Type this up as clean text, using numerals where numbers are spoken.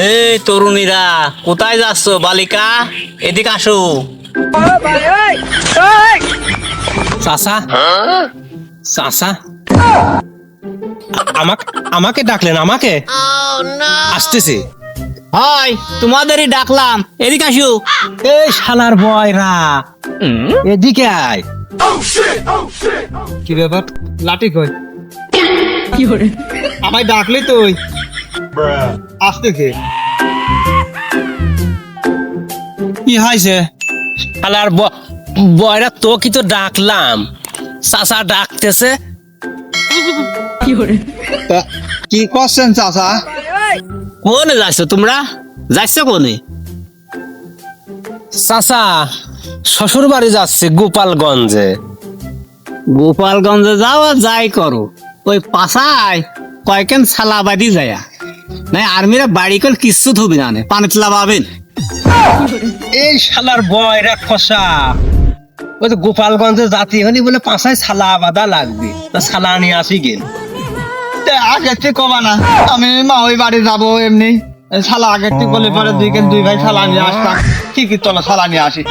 এই তরুণীরা কোথায় যাচ্ছ? বালিকা এদিকে আসো। চাচা চাচা আমাকে ডাকলেন? আমাকে আসতেছি। হয় তোমাদেরই ডাকলাম, এদিকে আসো। এই শালার বয়রা এদিকে আয়। কি ব্যাপার? লাঠি কই? আমায় ডাকলি তুই? আসতেছি। কি হয়েছে? শালার বয়রা তো কি তো ডাকলাম, চাচা ডাকতেছে। কি করছেন চাচা? কোনে যাচ্ছ তোমরা? যাচ্ছ কোনে? চাচা শ্বশুর বাড়ি যাচ্ছে গোপালগঞ্জে। গোপালগঞ্জে যাও আর যাই করো, ওই পাশায় কয়েকখান ছালাবাদি যায়া নাই আর্মিরা বাড়ি করে কিচ্ছু থবি না, পানিতে লাভাবেন। এই শালার বয়রা খসা, ওই তো গোপালগঞ্জে জাতি হনি বলে পাশায় ছালা বাঁধা লাগবে, তা ছালা নিয়ে আসি গেল। আগের থেকে কবা না, আমি মা ওই বাড়ি যাবো এমনি। শালা আগের থেকে বলে পরে দুই ভাই শালা নিয়ে আসতাম। কি তলা শালা নিয়ে আসি।